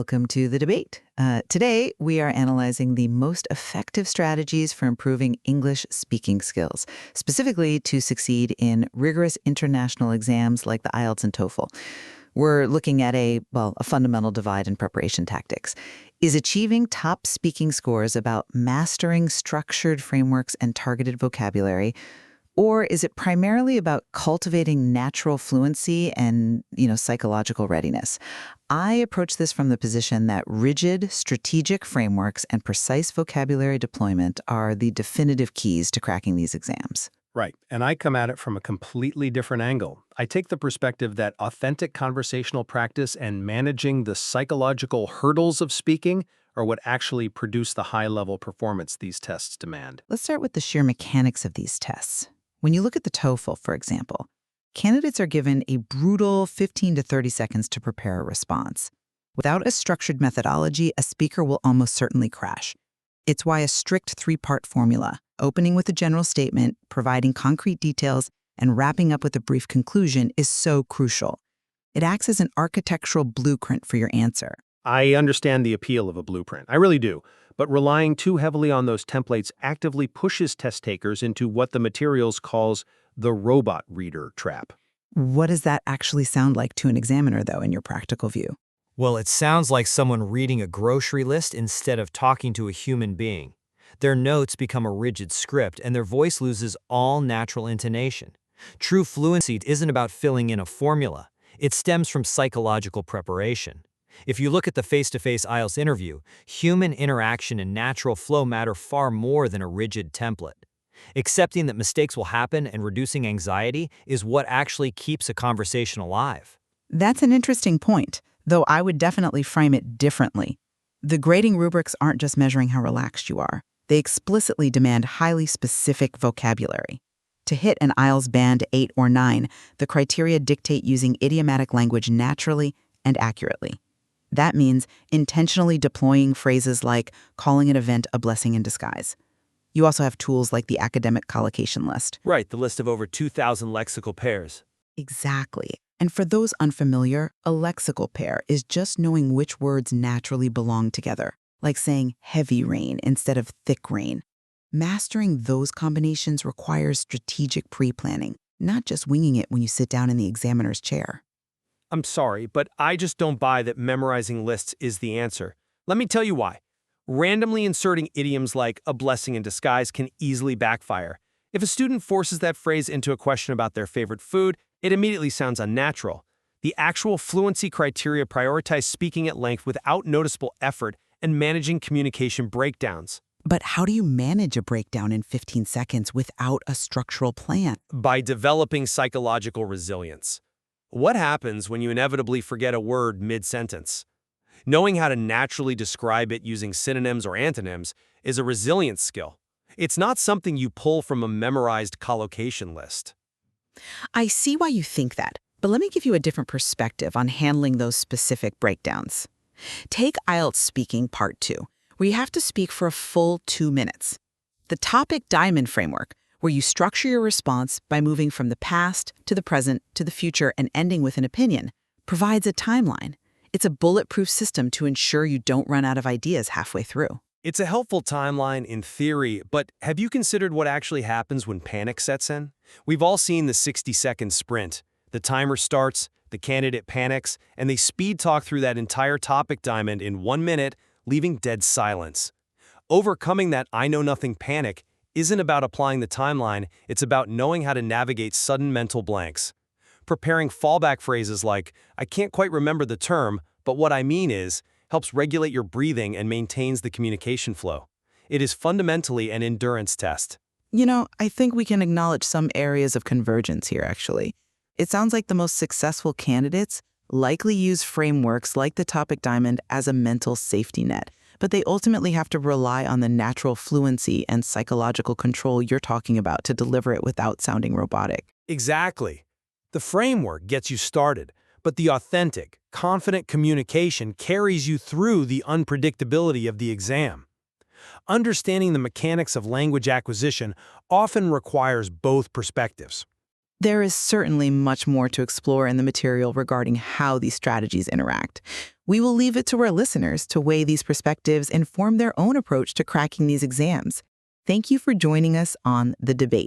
Welcome to the debate. Today, we are analyzing the most effective strategies for improving English speaking skills, specifically to succeed in rigorous international exams like the IELTS and TOEFL. We're looking at a fundamental divide in preparation tactics. Is achieving top speaking scores about mastering structured frameworks and targeted vocabulary? Or is it primarily about cultivating natural fluency and, psychological readiness? I approach this from the position that rigid, strategic frameworks and precise vocabulary deployment are the definitive keys to cracking these exams. Right, and I come at it from a completely different angle. I take the perspective that authentic conversational practice and managing the psychological hurdles of speaking are what actually produce the high-level performance these tests demand. Let's start with the sheer mechanics of these tests. When you look at the TOEFL, for example, candidates are given a brutal 15 to 30 seconds to prepare a response. Without a structured methodology, a speaker will almost certainly crash. It's why a strict three-part formula, opening with a general statement, providing concrete details, and wrapping up with a brief conclusion, is so crucial. It acts as an architectural blueprint for your answer. I understand the appeal of a blueprint, I really do, but relying too heavily on those templates actively pushes test takers into what the materials calls the robot reader trap. What does that actually sound like to an examiner, though, in your practical view? Well, it sounds like someone reading a grocery list instead of talking to a human being. Their notes become a rigid script, and their voice loses all natural intonation. True fluency isn't about filling in a formula. It stems from psychological preparation. If you look at the face-to-face IELTS interview, human interaction and natural flow matter far more than a rigid template. Accepting that mistakes will happen and reducing anxiety is what actually keeps a conversation alive. That's an interesting point, though I would definitely frame it differently. The grading rubrics aren't just measuring how relaxed you are. They explicitly demand highly specific vocabulary. To hit an IELTS band 8 or 9, the criteria dictate using idiomatic language naturally and accurately. That means intentionally deploying phrases like calling an event a blessing in disguise. You also have tools like the academic collocation list. Right, the list of over 2,000 lexical pairs. Exactly. And for those unfamiliar, a lexical pair is just knowing which words naturally belong together, like saying heavy rain instead of thick rain. Mastering those combinations requires strategic pre-planning, not just winging it when you sit down in the examiner's chair. I'm sorry, but I just don't buy that memorizing lists is the answer. Let me tell you why. Randomly inserting idioms like a blessing in disguise can easily backfire. If a student forces that phrase into a question about their favorite food, it immediately sounds unnatural. The actual fluency criteria prioritize speaking at length without noticeable effort and managing communication breakdowns. But how do you manage a breakdown in 15 seconds without a structural plan? By developing psychological resilience. What happens when you inevitably forget a word mid-sentence? Knowing how to naturally describe it using synonyms or antonyms is a resilience skill. It's not something you pull from a memorized collocation list. I see why you think that, but let me give you a different perspective on handling those specific breakdowns. Take IELTS Speaking Part 2, where you have to speak for a full 2 minutes. The topic diamond framework, where you structure your response by moving from the past to the present to the future and ending with an opinion, provides a timeline. It's a bulletproof system to ensure you don't run out of ideas halfway through. It's a helpful timeline in theory, but have you considered what actually happens when panic sets in? We've all seen the 60-second sprint. The timer starts, the candidate panics, and they speed talk through that entire topic diamond in 1 minute, leaving dead silence. Overcoming that I-know-nothing panic isn't about applying the timeline, it's about knowing how to navigate sudden mental blanks. Preparing fallback phrases like, I can't quite remember the term, but what I mean is, helps regulate your breathing and maintains the communication flow. It is fundamentally an endurance test. I think we can acknowledge some areas of convergence here, actually. It sounds like the most successful candidates likely use frameworks like the topic diamond as a mental safety net, but they ultimately have to rely on the natural fluency and psychological control you're talking about to deliver it without sounding robotic. Exactly. The framework gets you started, but the authentic, confident communication carries you through the unpredictability of the exam. Understanding the mechanics of language acquisition often requires both perspectives. There is certainly much more to explore in the material regarding how these strategies interact. We will leave it to our listeners to weigh these perspectives and form their own approach to cracking these exams. Thank you for joining us on The Debate.